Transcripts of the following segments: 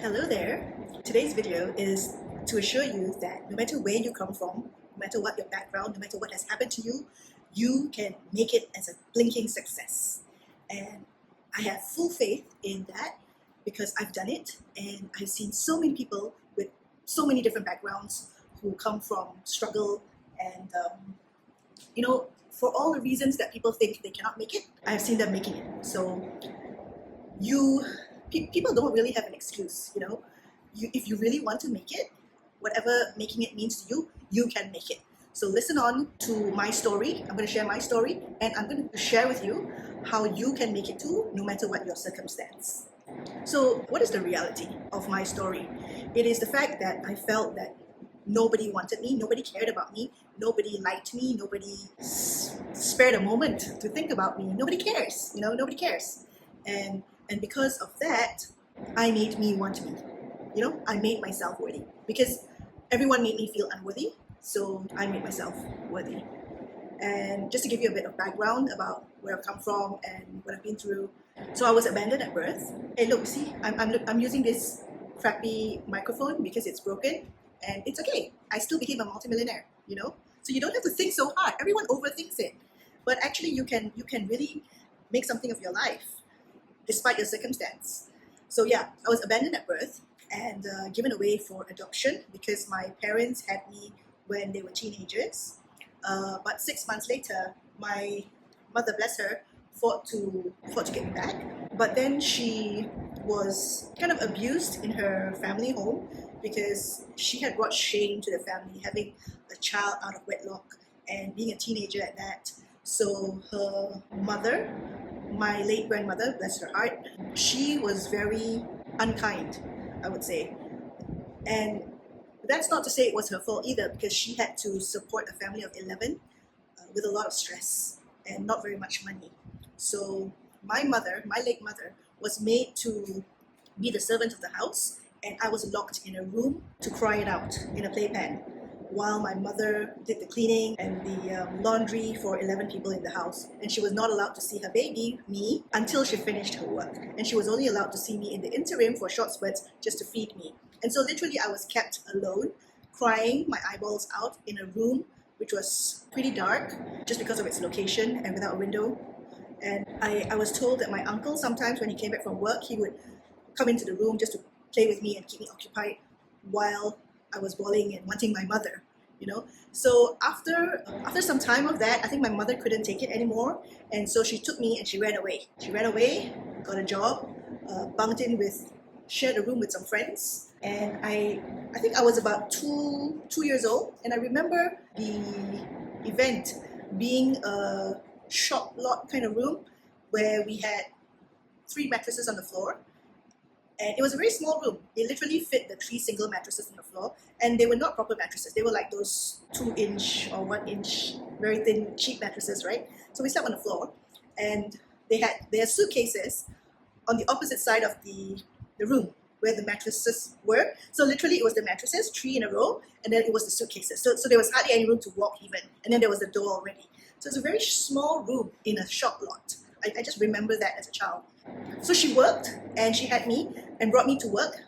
Hello there. Today's video is to assure you that no matter where you come from, no matter what your background, no matter what has happened to you, you can make it as a blinking success. And I have full faith in that because I've done it and I've seen so many people with so many different backgrounds who come from struggle and, for all the reasons that people think they cannot make it, I've seen them making it. So people don't really have an excuse. If you really want to make it, whatever making it means to you, you can make it. So listen on to my story. I'm going to share my story and I'm going to share with you how you can make it too, no matter what your circumstance. So what is the reality of my story? It is the fact that I felt that nobody wanted me, nobody cared about me, nobody liked me, nobody spared a moment to think about me. Nobody cares, nobody cares. And because of that, I made me want me. I made myself worthy because everyone made me feel unworthy. So I made myself worthy. And just to give you a bit of background about where I've come from and what I've been through. So I was abandoned at birth. Hey, look, see, I'm using this crappy microphone because it's broken, and it's okay. I still became a multimillionaire. So you don't have to think so hard. Everyone overthinks it, but actually you can really make something of your life despite your circumstance. So yeah, I was abandoned at birth and given away for adoption because my parents had me when they were teenagers. But 6 months later, my mother, bless her, fought to get me back. But then she was kind of abused in her family home because she had brought shame to the family, having a child out of wedlock and being a teenager at that. So her mother, my late grandmother, bless her heart, she was very unkind, I would say. And that's not to say it was her fault either, because she had to support a family of 11 with a lot of stress and not very much money. So my mother, my late mother, was made to be the servant of the house, and I was locked in a room to cry it out in a playpen while my mother did the cleaning and the laundry for 11 people in the house. And she was not allowed to see her baby, me, until she finished her work. And she was only allowed to see me in the interim for short spurts just to feed me. And so literally I was kept alone, crying my eyeballs out in a room which was pretty dark just because of its location and without a window. And I was told that my uncle sometimes when he came back from work, he would come into the room just to play with me and keep me occupied while I was bawling and wanting my mother. So after some time of that, I think my mother couldn't take it anymore, and so she took me and she ran away. She ran away, got a job, shared a room with some friends, and I think I was about two years old, and I remember the event being a shop lot kind of room where we had 3 mattresses on the floor. And it was a very small room. It literally fit the 3 single mattresses on the floor. And they were not proper mattresses. They were like those 2-inch or 1-inch, very thin, cheap mattresses, right? So we slept on the floor. And they had their suitcases on the opposite side of the room where the mattresses were. So literally it was the mattresses, 3 in a row, and then it was the suitcases. So there was hardly any room to walk even. And then there was the door already. So it's a very small room in a shop lot. I just remember that as a child. So she worked and she had me and brought me to work.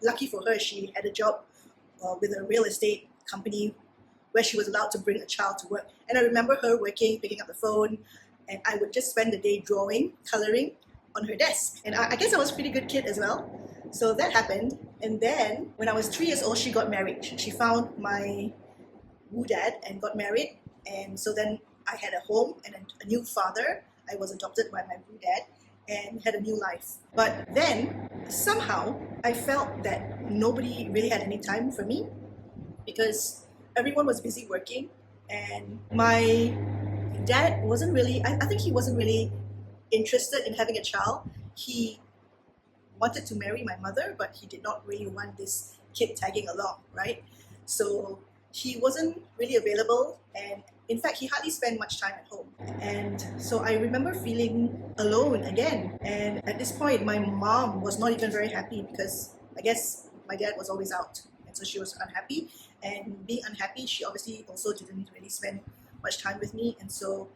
Lucky for her, she had a job with a real estate company where she was allowed to bring a child to work. And I remember her working, picking up the phone, and I would just spend the day drawing, coloring on her desk. And I guess I was a pretty good kid as well. So that happened. And then when I was 3 years old, she got married. She found my woo dad and got married. And so then I had a home and a new father. I was adopted by my woo dad and had a new life. But then somehow I felt that nobody really had any time for me because everyone was busy working, and my dad wasn't really, I think he wasn't really interested in having a child. He wanted to marry my mother, but he did not really want this kid tagging along, right? So he wasn't really available, and in fact, he hardly spent much time at home. And so I remember feeling alone again. And at this point, my mom was not even very happy because I guess my dad was always out. And so she was unhappy. And being unhappy, she obviously also didn't really spend much time with me. And so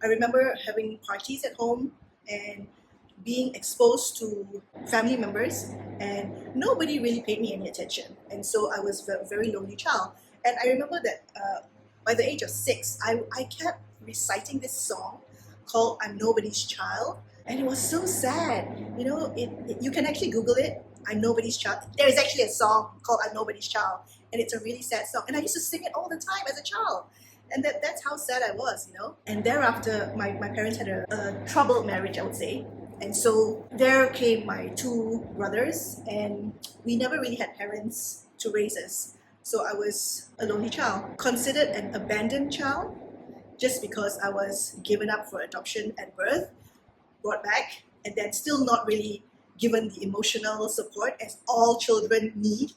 I remember having parties at home and being exposed to family members, and nobody really paid me any attention. And so I was a very lonely child. And I remember that by the age of 6, I kept reciting this song called I'm Nobody's Child. And it was so sad. You know, you can actually Google it. I'm Nobody's Child. There is actually a song called I'm Nobody's Child. And it's a really sad song. And I used to sing it all the time as a child. And that's how sad I was, you know. And thereafter, my parents had a troubled marriage, I would say. And so there came my 2 brothers, and we never really had parents to raise us. So I was a lonely child, considered an abandoned child, just because I was given up for adoption at birth, brought back, and then still not really given the emotional support as all children need.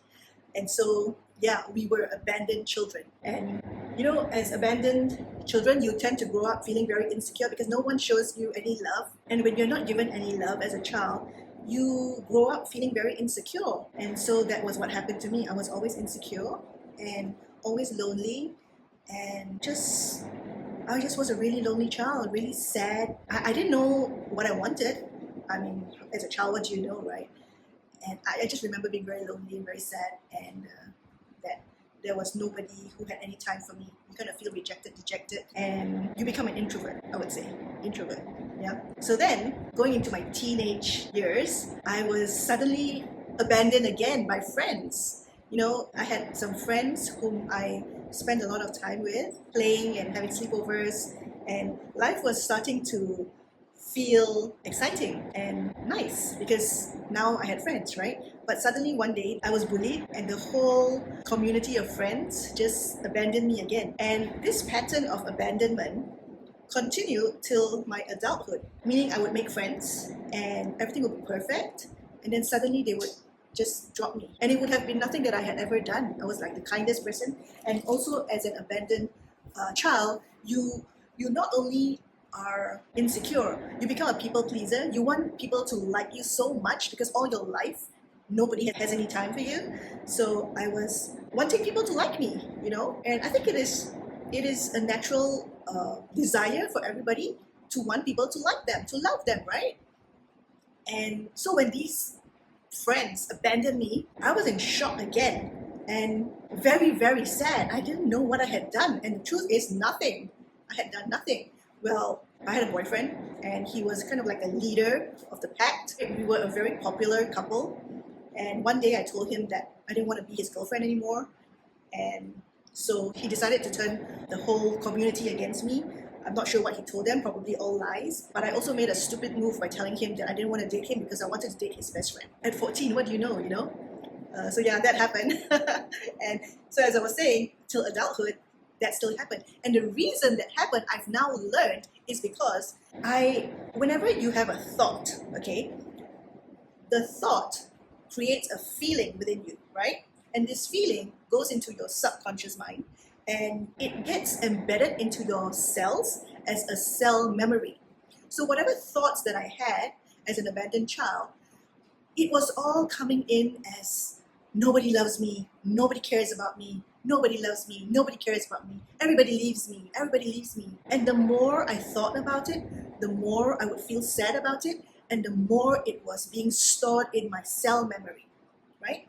And so, yeah, we were abandoned children. And you know, as abandoned children, you tend to grow up feeling very insecure because no one shows you any love. And when you're not given any love as a child, you grow up feeling very insecure. And so that was what happened to me. I was always insecure and always lonely, and I just was a really lonely child, really sad. I didn't know what I wanted. I mean, as a child, what do you know, right? And I just remember being very lonely and very sad, and that there was nobody who had any time for me. You kind of feel rejected, dejected, and you become an introvert, I would say. Introvert, yeah. So then, going into my teenage years, I was suddenly abandoned again by friends. You know, I had some friends whom I spent a lot of time with, playing and having sleepovers, and life was starting to feel exciting and nice because now I had friends, right? But suddenly one day I was bullied, and the whole community of friends just abandoned me again. And this pattern of abandonment continued till my adulthood, meaning I would make friends and everything would be perfect, and then suddenly they would just drop me. And it would have been nothing that I had ever done. I was like the kindest person. And also as an abandoned child, you not only are insecure, you become a people pleaser. You want people to like you so much because all your life nobody has any time for you. So I was wanting people to like me, you know. And I think it is a natural desire for everybody to want people to like them, to love them, right? And so when these friends abandoned me, I was in shock again and very, very sad. I didn't know what I had done. And the truth is, nothing. I had done nothing. Well, I had a boyfriend, and he was kind of like a leader of the pack. We were a very popular couple. And one day I told him that I didn't want to be his girlfriend anymore. And so he decided to turn the whole community against me. I'm not sure what he told them, probably all lies. But I also made a stupid move by telling him that I didn't want to date him because I wanted to date his best friend. At 14, what do you know, you know? So yeah, that happened. And so as I was saying, till adulthood, that still happened. And the reason that happened, I've now learned, is because whenever you have a thought, okay, the thought creates a feeling within you, right? And this feeling goes into your subconscious mind, and it gets embedded into your cells as a cell memory. So whatever thoughts that I had as an abandoned child, it was all coming in as nobody loves me, nobody cares about me, nobody loves me, nobody cares about me, everybody leaves me, everybody leaves me. And the more I thought about it, the more I would feel sad about it, and the more it was being stored in my cell memory, right?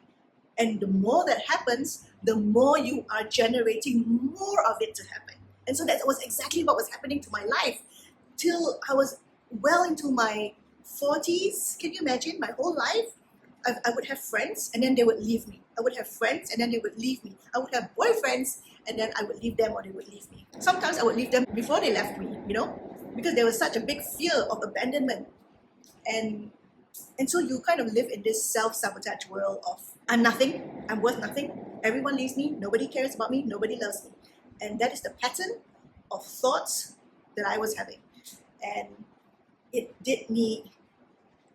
And the more that happens, the more you are generating more of it to happen. And so that was exactly what was happening to my life till I was well into my 40s. Can you imagine my whole life? I would have friends and then they would leave me. I would have friends and then they would leave me. I would have boyfriends and then I would leave them or they would leave me. Sometimes I would leave them before they left me, you know, because there was such a big fear of abandonment. And so you kind of live in this self-sabotage world of I'm nothing, I'm worth nothing, everyone leaves me, nobody cares about me, nobody loves me. And that is the pattern of thoughts that I was having. And it did me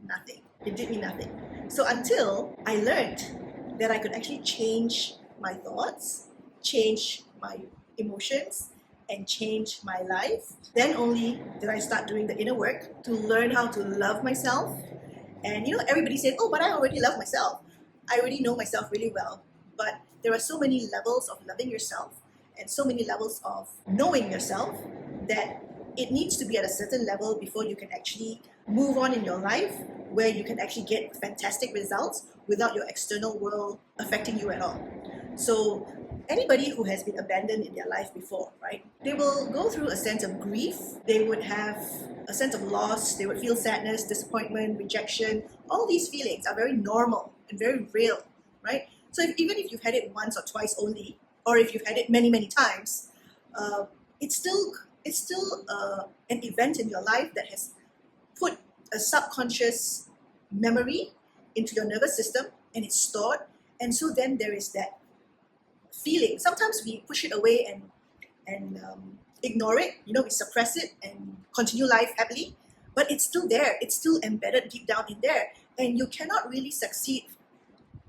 nothing. It did me nothing. So until I learned that I could actually change my thoughts, change my emotions, and change my life, then only did I start doing the inner work to learn how to love myself. And you know, everybody said, oh, but I already love myself. I already know myself really well. But there are so many levels of loving yourself and so many levels of knowing yourself that it needs to be at a certain level before you can actually move on in your life, where you can actually get fantastic results without your external world affecting you at all. So anybody who has been abandoned in their life before, right, they will go through a sense of grief, they would have a sense of loss, they would feel sadness, disappointment, rejection. All these feelings are very normal and very real, right? So even if you've had it once or twice only, or if you've had it many, many times, it's still an event in your life that has put a subconscious memory into your nervous system, and it's stored. And so then there is that feeling. Sometimes we push it away and ignore it. We suppress it and continue life happily, but it's still there. It's still embedded deep down in there, and you cannot really succeed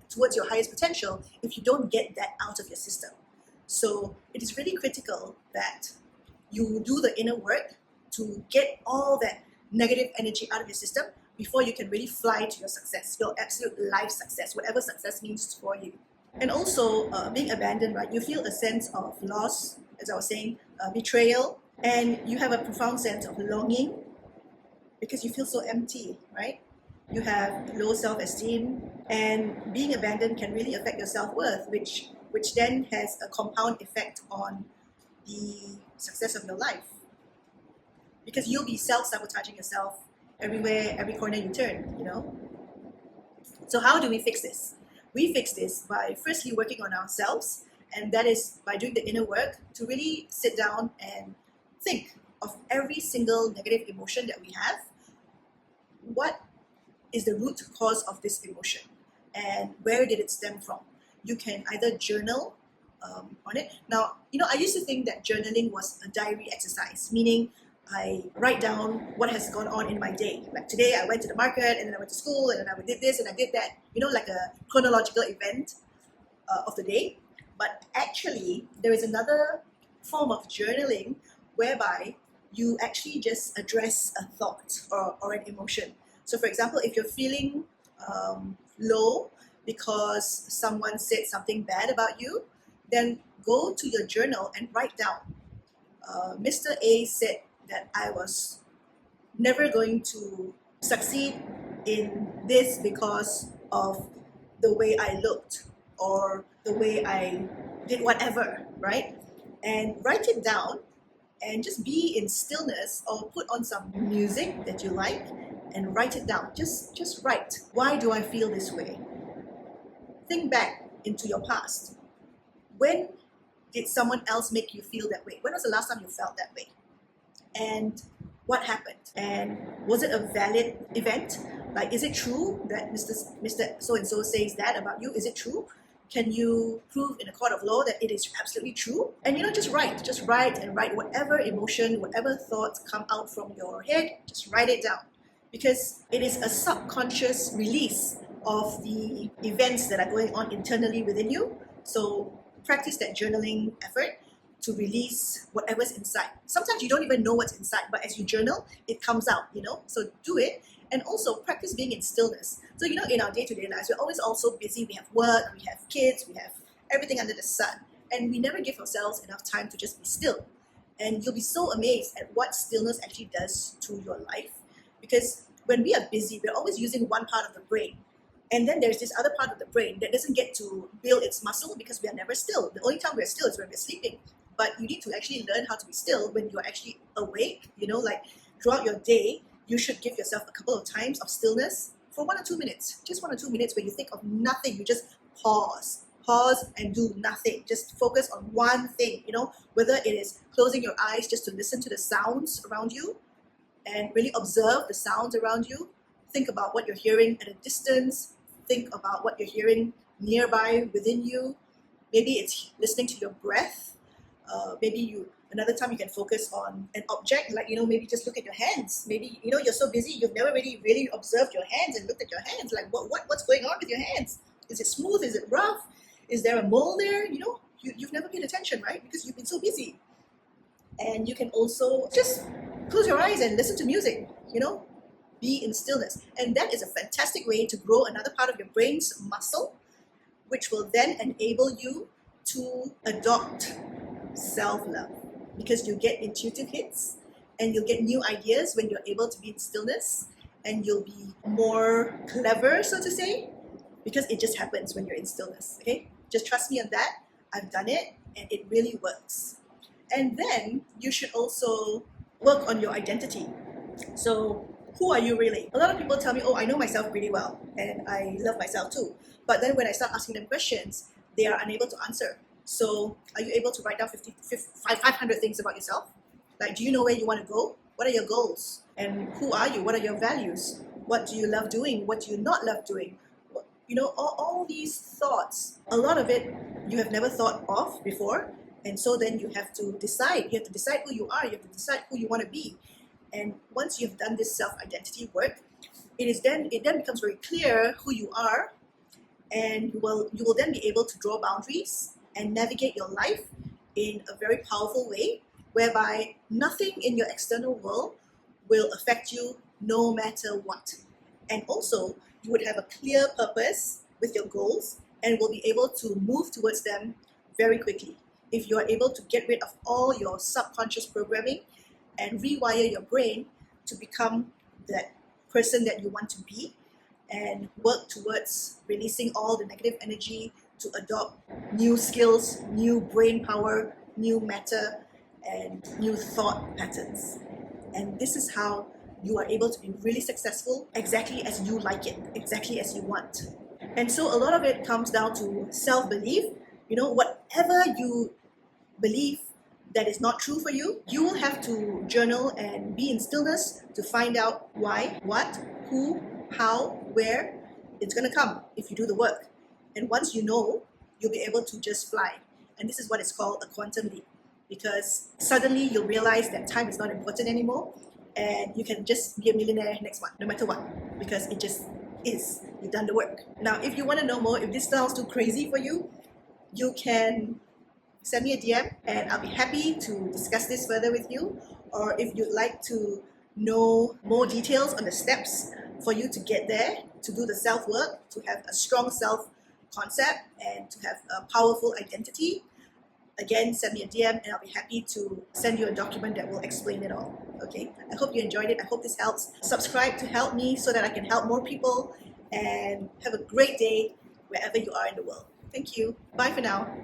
towards your highest potential if you don't get that out of your system. So it is really critical that you do the inner work to get all that negative energy out of your system before you can really fly to your success, your absolute life success, whatever success means for you. And also being abandoned, right? You feel a sense of loss, as I was saying, betrayal, and you have a profound sense of longing because you feel so empty, right? You have low self-esteem, and being abandoned can really affect your self-worth, which then has a compound effect on the success of your life, because you'll be self-sabotaging yourself everywhere, every corner you turn. So how do we fix this? We fix this by firstly working on ourselves, and that is by doing the inner work to really sit down and think of every single negative emotion that we have. What is the root cause of this emotion, and where did it stem from? You can either journal on it. Now, I used to think that journaling was a diary exercise, meaning I write down what has gone on in my day. Like today I went to the market, and then I went to school, and then I did this and I did that, like a chronological event of the day. But actually, there is another form of journaling whereby you actually just address a thought or an emotion. So for example, if you're feeling low because someone said something bad about you, then go to your journal and write down, Mr. A said that I was never going to succeed in this because of the way I looked or the way I did whatever, right? And write it down and just be in stillness, or put on some music that you like and write it down. Just write. Why do I feel this way? Think back into your past. When did someone else make you feel that way? When was the last time you felt that way? And what happened? And was it a valid event? Like, is it true that Mr. So-and-so says that about you? Is it true? Can you prove in a court of law that it is absolutely true? And just write and write whatever emotion, whatever thoughts come out from your head, just write it down. Because it is a subconscious release of the events that are going on internally within you. So practice that journaling effort to release whatever's inside. Sometimes you don't even know what's inside, but as you journal, it comes out, So do it. And also practice being in stillness. So, in our day-to-day lives, we're always also busy. We have work, we have kids, we have everything under the sun. And we never give ourselves enough time to just be still. And you'll be so amazed at what stillness actually does to your life. Because when we are busy, we're always using one part of the brain. And then there's this other part of the brain that doesn't get to build its muscle because we are never still. The only time we're still is when we're sleeping. But you need to actually learn how to be still when you're actually awake. Like throughout your day, you should give yourself a couple of times of stillness for 1 or 2 minutes. Just 1 or 2 minutes where you think of nothing. You just pause and do nothing. Just focus on one thing, whether it is closing your eyes just to listen to the sounds around you and really observe the sounds around you. Think about what you're hearing at a distance. Think about what you're hearing nearby within you. Maybe it's listening to your breath. Another time you can focus on an object, like, maybe just look at your hands. Maybe, you're so busy, you've never really observed your hands and looked at your hands. Like, what's going on with your hands? Is it smooth? Is it rough? Is there a mole there? You've never paid attention, right? Because you've been so busy. And you can also just close your eyes and listen to music, be in stillness. And that is a fantastic way to grow another part of your brain's muscle, which will then enable you to adopt self-love, because you get intuitive hits and you'll get new ideas when you're able to be in stillness, and you'll be more clever, so to say, because it just happens when you're in stillness. Okay, just trust me on that. I've done it and it really works. And then you should also work on your identity. So who are you really? A lot of people tell me, oh, I know myself really well and I love myself too. But then when I start asking them questions, they are unable to answer. So are you able to write down 500 things about yourself? Like, do you know where you want to go? What are your goals? And who are you? What are your values? What do you love doing? What do you not love doing? You know, all these thoughts, a lot of it you have never thought of before. And so then you have to decide. You have to decide who you are. You have to decide who you want to be. And once you've done this self-identity work, it then becomes very clear who you are, and you will then be able to draw boundaries and navigate your life in a very powerful way, whereby nothing in your external world will affect you no matter what. And also, you would have a clear purpose with your goals and will be able to move towards them very quickly. If you are able to get rid of all your subconscious programming and rewire your brain to become that person that you want to be, and work towards releasing all the negative energy to adopt new skills, new brain power, new matter, and new thought patterns. And this is how you are able to be really successful exactly as you like it, exactly as you want. And so a lot of it comes down to self-belief. You know, whatever you believe that is not true for you, you will have to journal and be in stillness to find out why, what, who, how, where it's going to come if you do the work. And once you know, you'll be able to just fly. And this is what is called a quantum leap, because suddenly you'll realize that time is not important anymore, and you can just be a millionaire next month, no matter what, because it just is. You've done the work. Now, if you want to know more, if this sounds too crazy for you, you can send me a DM and I'll be happy to discuss this further with you. Or if you'd like to know more details on the steps for you to get there, to do the self-work, to have a strong self-concept and to have a powerful identity, again, send me a DM and I'll be happy to send you a document that will explain it all. Okay, I hope you enjoyed it. I hope this helps. Subscribe to help me so that I can help more people, and have a great day wherever you are in the world. Thank you. Bye for now.